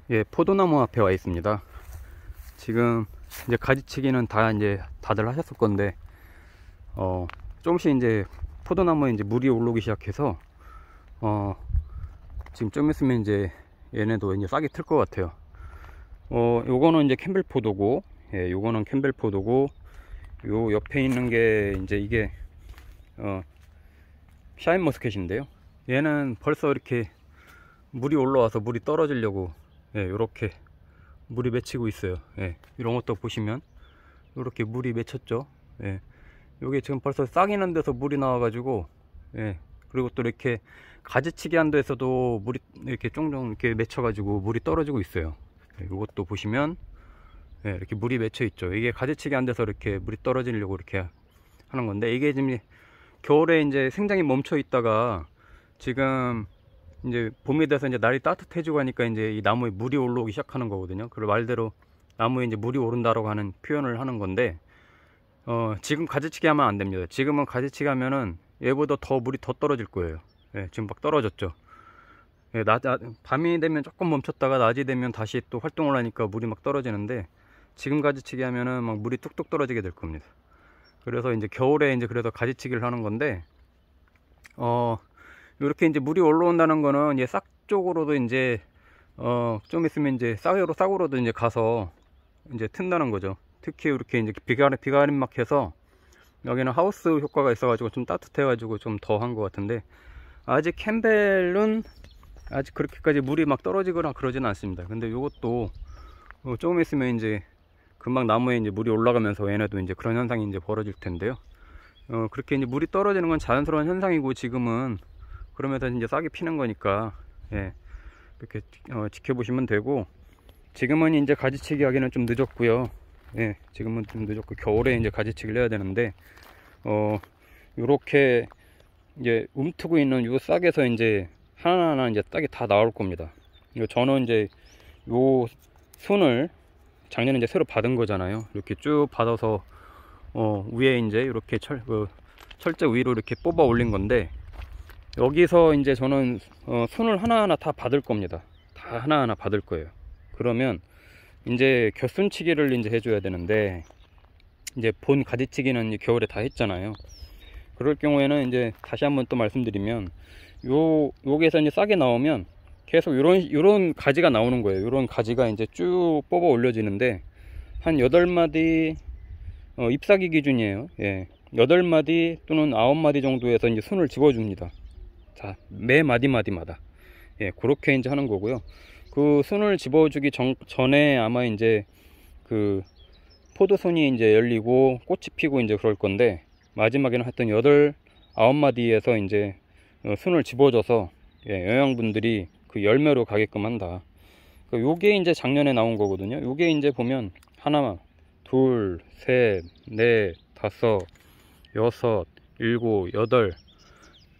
예, 포도나무 앞에 와 있습니다. 지금 이제 가지치기는 이제 다들 하셨을 건데, 조금씩 이제 포도나무에 이제 물이 올라오기 시작해서, 지금 좀 있으면 이제 얘네도 이제 싹이 틀 것 같아요. 요거는 이제 캠벨 포도고, 예, 요거는 캠벨 포도고, 요 옆에 있는 게 이제 이게, 샤인 머스켓인데요. 얘는 벌써 이렇게 물이 올라와서 물이 떨어지려고, 예, 요렇게 물이 맺히고 있어요. 예, 이런 것도 보시면 이렇게 물이 맺혔죠. 예, 요게 지금 벌써 싹이 난 데서 물이 나와가지고, 예, 그리고 또 이렇게 가지치기 한 데에서도 물이 이렇게 쫑쫑 이렇게 맺혀가지고 물이 떨어지고 있어요. 예, 요것도 보시면, 예, 이렇게 물이 맺혀 있죠. 이게 가지치기 한 데서 이렇게 물이 떨어지려고 이렇게 하는 건데, 이게 지금 겨울에 이제 생장이 멈춰 있다가 지금 이제 봄이 돼서 이제 날이 따뜻해지고 하니까 이제 이 나무에 물이 올라오기 시작하는 거거든요. 그 말대로 나무에 이제 물이 오른다라고 하는 표현을 하는 건데, 지금 가지치기 하면 안 됩니다. 지금은 가지치기 하면은 얘보다 더 물이 더 떨어질 거예요. 예, 지금 막 떨어졌죠. 예, 밤이 되면 조금 멈췄다가 낮이 되면 다시 또 활동을 하니까 물이 막 떨어지는데, 지금 가지치기 하면은 막 물이 뚝뚝 떨어지게 될 겁니다. 그래서 이제 겨울에 이제 그래서 가지치기를 하는 건데, 이렇게 이제 물이 올라온다는 거는 이제 싹 쪽으로도 이제 좀 있으면 이제 싹으로도 이제 가서 이제 튼다는 거죠. 특히 이렇게 이제 비가림막 해서 여기는 하우스 효과가 있어가지고 좀 따뜻해가지고 좀 더 한 것 같은데, 아직 캠벨은 아직 그렇게까지 물이 막 떨어지거나 그러지는 않습니다. 근데 이것도 조금 있으면 이제 금방 나무에 이제 물이 올라가면서 얘네도 이제 그런 현상이 이제 벌어질 텐데요. 그렇게 이제 물이 떨어지는 건 자연스러운 현상이고, 지금은 그러면서 이제 싹이 피는 거니까, 예, 이렇게 지켜보시면 되고, 지금은 이제 가지치기 하기는 좀 늦었고요. 예, 지금은 좀 늦었고 겨울에 이제 가지치기를 해야 되는데, 요렇게 이제 움트고 있는 요 싹에서 이제 하나하나 이제 싹이 다 나올 겁니다. 저는 이제 요 순을 작년에 이제 새로 받은 거잖아요. 이렇게 쭉 받아서 위에 이제 이렇게 철제 위로 이렇게 뽑아 올린 건데, 여기서 이제 저는 순을 하나하나 다 받을 겁니다. 다 하나하나 받을 거예요. 그러면 이제 곁순치기를 이제 해줘야 되는데, 이제 본 가지치기는 이제 겨울에 다 했잖아요. 그럴 경우에는 이제 다시 한번 또 말씀드리면, 여기에서 이제 싹이 나오면 계속 요런 가지가 나오는 거예요. 요런 가지가 이제 쭉 뽑아 올려지는데, 한 8마디, 잎사귀 기준이에요. 예. 8마디 또는 9마디 정도에서 이제 순을 집어줍니다. 자, 매 마디마디마다. 예, 그렇게 이제 하는 거고요. 그 순을 집어주기 전에 아마 이제 그 포도순이 이제 열리고 꽃이 피고 이제 그럴 건데, 마지막에는 하여튼 9마디에서 이제 순을 집어줘서, 예, 영양분들이 그 열매로 가게끔 한다. 요게 이제 작년에 나온 거거든요. 요게 이제 보면 하나, 둘, 셋, 넷, 다섯, 여섯, 일곱, 여덟,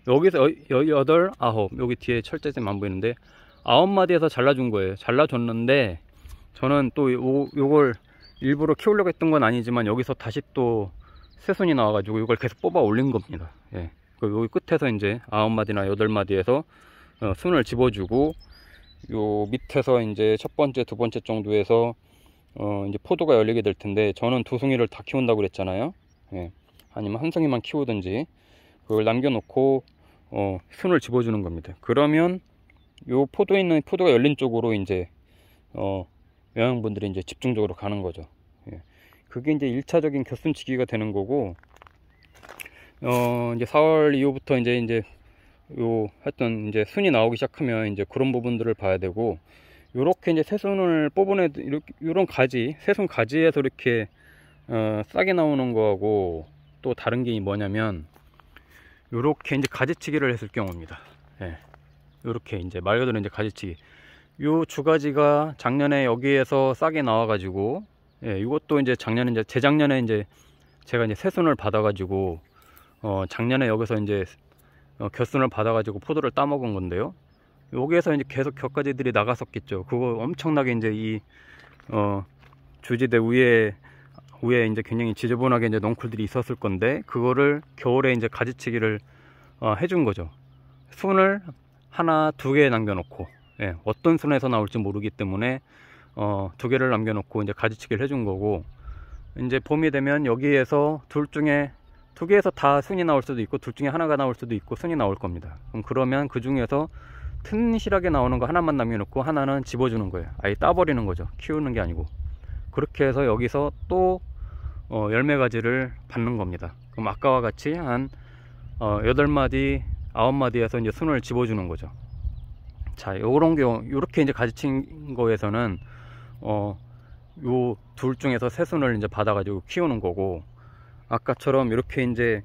여기서 여덟, 아홉, 여기 뒤에 철제쌤 안 보이는데 9마디에서 잘라준 거예요. 잘라줬는데, 저는 또 요걸 일부러 키우려고 했던 건 아니지만, 여기서 다시 또 새순이 나와가지고 이걸 계속 뽑아 올린 겁니다. 예. 여기 끝에서 이제 9마디나 8마디에서 순을 집어주고, 요 밑에서 이제 첫 번째, 두 번째 정도에서 이제 포도가 열리게 될 텐데, 저는 2송이를 다 키운다고 그랬잖아요. 예. 아니면 한 송이만 키우든지 그걸 남겨놓고 순을 집어주는 겁니다. 그러면 요 포도가 열린 쪽으로 이제 영양분들이 이제 집중적으로 가는 거죠. 예. 그게 이제 1차적인 곁순치기가 되는 거고, 이제 4월 이후부터 이제 하여튼 이제 순이 나오기 시작하면 이제 그런 부분들을 봐야 되고, 요렇게 이제 새순을 뽑은 애들, 요런 가지, 새순 가지에서 이렇게 싹이 나오는 거하고 또 다른 게 뭐냐면, 요렇게 이제 가지치기를 했을 경우입니다. 예. 요렇게 이제 말 그대로 이제 가지치기. 요 주가지가 작년에 여기에서 싹이 나와가지고, 예, 이것도 이제 재작년에 이제 제가 이제 새순을 받아가지고, 작년에 여기서 이제 곁순을 받아가지고 포도를 따먹은 건데요. 여기에서 이제 계속 곁가지들이 나갔었겠죠. 그거 엄청나게 이제 이 주지대 위에 이제 굉장히 지저분하게 이제 넝쿨들이 있었을 건데, 그거를 겨울에 이제 가지치기를 해준 거죠. 순을 하나, 2개 남겨놓고, 예, 어떤 순에서 나올지 모르기 때문에 두 개를 남겨놓고 이제 가지치기를 해준 거고, 이제 봄이 되면 여기에서 둘 중에 두 개에서 다 순이 나올 수도 있고 둘 중에 하나가 나올 수도 있고 순이 나올 겁니다. 그러면 그 중에서 튼실하게 나오는 거 하나만 남겨놓고 하나는 집어주는 거예요. 아예 따버리는 거죠. 키우는 게 아니고. 그렇게 해서 여기서 또 열매 가지를 받는 겁니다. 그럼 아까와 같이 한 8마디 9마디에서 이제 순을 집어주는 거죠. 자, 요런 경우 요렇게 이제 가지친 거에서는 요 둘 중에서 새순을 이제 받아가지고 키우는 거고, 아까처럼 이렇게 이제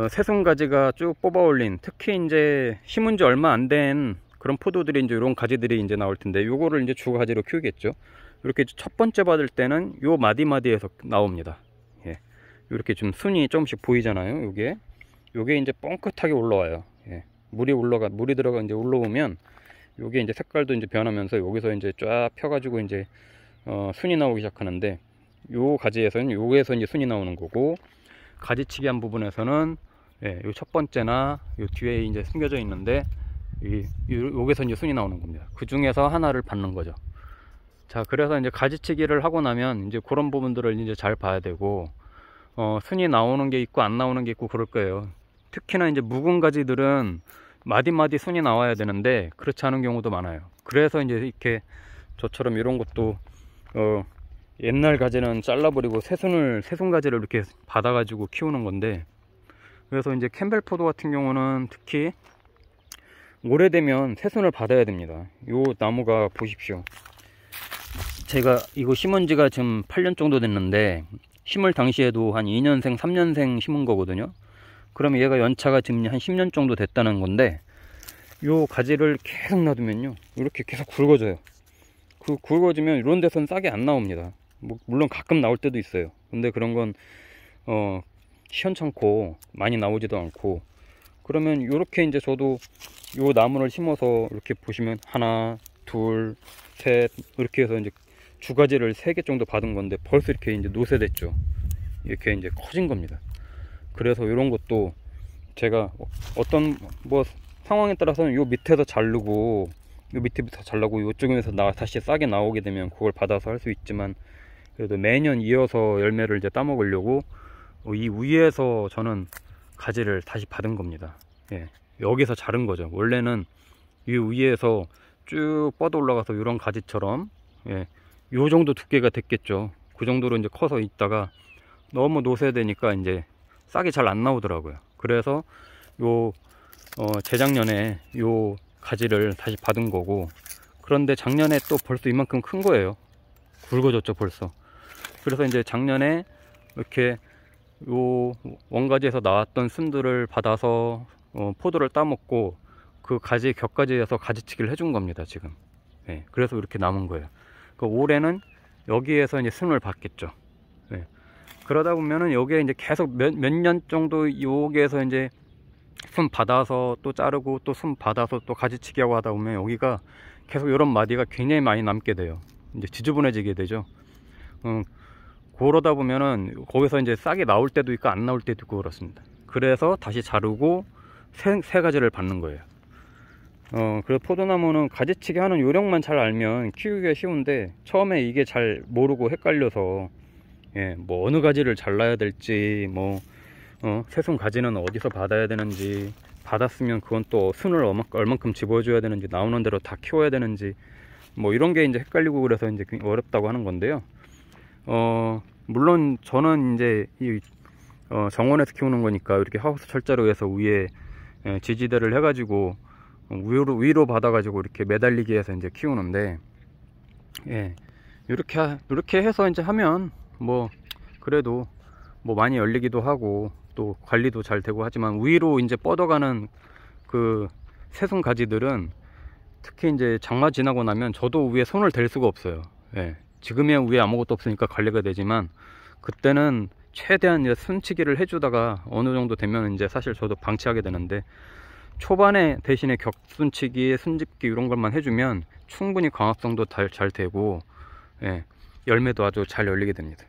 새순 가지가 쭉 뽑아 올린, 특히 이제 심은 지 얼마 안 된 그런 포도들이 이제 이런 가지들이 이제 나올 텐데, 요거를 이제 주 가지로 키우겠죠. 이렇게 첫 번째 받을 때는 요 마디마디에서 나옵니다. 예. 이렇게 좀 순이 조금씩 보이잖아요. 요게 이제 뻥끗하게 올라와요. 예. 물이 들어가 이제 올라오면 요게 이제 색깔도 이제 변하면서 여기서 이제 쫙 펴가지고 이제 순이 나오기 시작하는데, 요 가지에서는 요에서 이제 순이 나오는 거고, 가지치기 한 부분에서는 예, 요 첫 번째나 요 뒤에 이제 숨겨져 있는데 여기서 이제 순이 나오는 겁니다. 그 중에서 하나를 받는 거죠. 자, 그래서 이제 가지치기를 하고 나면 이제 그런 부분들을 이제 잘 봐야 되고, 순이 나오는 게 있고 안 나오는 게 있고 그럴 거예요. 특히나 이제 묵은 가지들은 마디마디 순이 나와야 되는데 그렇지 않은 경우도 많아요. 그래서 이제 이렇게 저처럼 이런 것도 옛날 가지는 잘라버리고 새순 가지를 이렇게 받아가지고 키우는 건데, 그래서 이제 캠벨 포도 같은 경우는 특히 오래되면 새순을 받아야 됩니다. 요 나무가 보십시오. 제가 이거 심은 지가 지금 8년 정도 됐는데, 심을 당시에도 한 2년생 3년생 심은 거거든요. 그러면 얘가 연차가 지금 한 10년 정도 됐다는 건데, 요 가지를 계속 놔두면요 이렇게 계속 굵어져요. 그 굵어지면 이런 데서는 싹이 안 나옵니다. 물론 가끔 나올 때도 있어요. 근데 그런 건 시원찮고 많이 나오지도 않고, 그러면 이렇게 이제 저도 요 나무를 심어서 이렇게 보시면 하나 둘 셋 이렇게 해서 이제 주가지를 3개 정도 받은 건데 벌써 이렇게 이제 노쇠됐죠. 이렇게 이제 커진 겁니다. 그래서 이런 것도 제가 어떤 상황에 따라서는 요 밑에서 자르고 요 밑에부터 잘라고 요쪽에서 다시 싸게 나오게 되면 그걸 받아서 할 수 있지만, 그래도 매년 이어서 열매를 이제 따먹으려고 이 위에서 저는 가지를 다시 받은 겁니다. 예, 여기서 자른 거죠. 원래는 이 위에서 쭉 뻗어 올라가서 이런 가지처럼 예, 요 정도 두께가 됐겠죠. 그 정도로 이제 커서 있다가 너무 노쇠되니까 이제 싹이 잘 안 나오더라고요. 그래서 요 재작년에 요 가지를 다시 받은 거고, 그런데 작년에 또 벌써 이만큼 큰 거예요. 굵어졌죠 벌써. 그래서 이제 작년에 이렇게 요 원가지에서 나왔던 순들을 받아서 포도를 따먹고 그 가지 격가지에서 가지치기를 해준 겁니다 지금. 네, 그래서 이렇게 남은 거예요. 올해는 여기에서 이제 순을 받겠죠. 네. 그러다 보면은 여기에 이제 계속 몇 년 정도 여기에서 이제 순 받아서 또 자르고 또 순 받아서 또 가지치기 하고 하다 보면 여기가 계속 이런 마디가 굉장히 많이 남게 돼요. 이제 지저분해지게 되죠. 그러다 보면은 거기서 이제 싹이 나올 때도 있고 안 나올 때도 있고 그렇습니다. 그래서 다시 자르고 새 가지를 받는 거예요. 그래서 포도나무는 가지치기 하는 요령만 잘 알면 키우기가 쉬운데, 처음에 이게 잘 모르고 헷갈려서 예, 어느 가지를 잘라야 될지, 새순 가지는 어디서 받아야 되는지, 받았으면 그건 또 순을 얼만큼 집어줘야 되는지, 나오는 대로 다 키워야 되는지, 이런 게 이제 헷갈리고 그래서 이제 어렵다고 하는 건데요. 물론 저는 이제 정원에서 키우는 거니까 이렇게 하우스 철자로 해서 위에 지지대를 해가지고 위로 받아가지고 이렇게 매달리기 해서 이제 키우는데, 예, 이렇게 해서 이제 하면 그래도 많이 열리기도 하고 또 관리도 잘 되고 하지만, 위로 이제 뻗어가는 그 새순 가지들은 특히 이제 장마 지나고 나면 저도 위에 손을 댈 수가 없어요. 예, 지금이야 위에 아무것도 없으니까 관리가 되지만, 그때는 최대한 이제 순치기를 해주다가 어느 정도 되면 이제 사실 저도 방치하게 되는데, 초반에 대신에 격순치기, 순집기 이런 것만 해주면 충분히 광합성도 잘 되고, 예, 열매도 아주 잘 열리게 됩니다.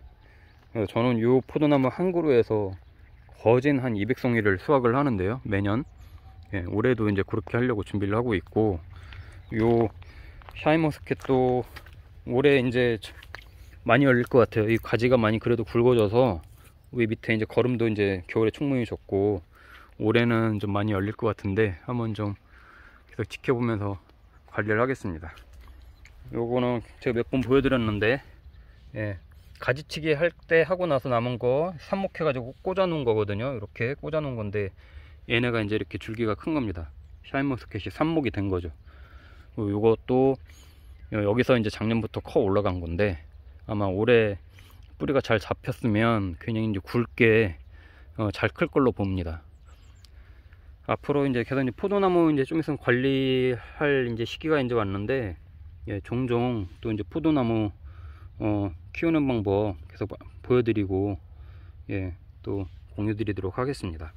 그래서 저는 이 포도나무 한 그루에서 거진 한 200송이를 수확을 하는데요, 매년. 예, 올해도 이제 그렇게 하려고 준비를 하고 있고, 요 샤인머스켓도 올해 이제 많이 열릴 것 같아요. 이 가지가 많이 그래도 굵어져서 위 밑에 이제 거름도 이제 겨울에 충분히 줬고 올해는 좀 많이 열릴 것 같은데 한번 좀 계속 지켜보면서 관리를 하겠습니다. 요거는 제가 몇 번 보여드렸는데, 예, 가지치기 할 때 하고 나서 남은 거 삽목해 가지고 꽂아 놓은 거거든요. 이렇게 꽂아 놓은 건데 얘네가 이제 이렇게 줄기가 큰 겁니다. 샤인머스켓이 삽목이 된 거죠. 요것도 여기서 이제 작년부터 커 올라간 건데 아마 올해 뿌리가 잘 잡혔으면 굉장히 이제 굵게 잘 클 걸로 봅니다. 앞으로 이제 계속 이제 포도나무 이제 좀 있으면 관리할 이제 시기가 이제 왔는데, 예, 종종 또 이제 포도나무 키우는 방법 계속 보여드리고, 예, 또 공유 드리도록 하겠습니다.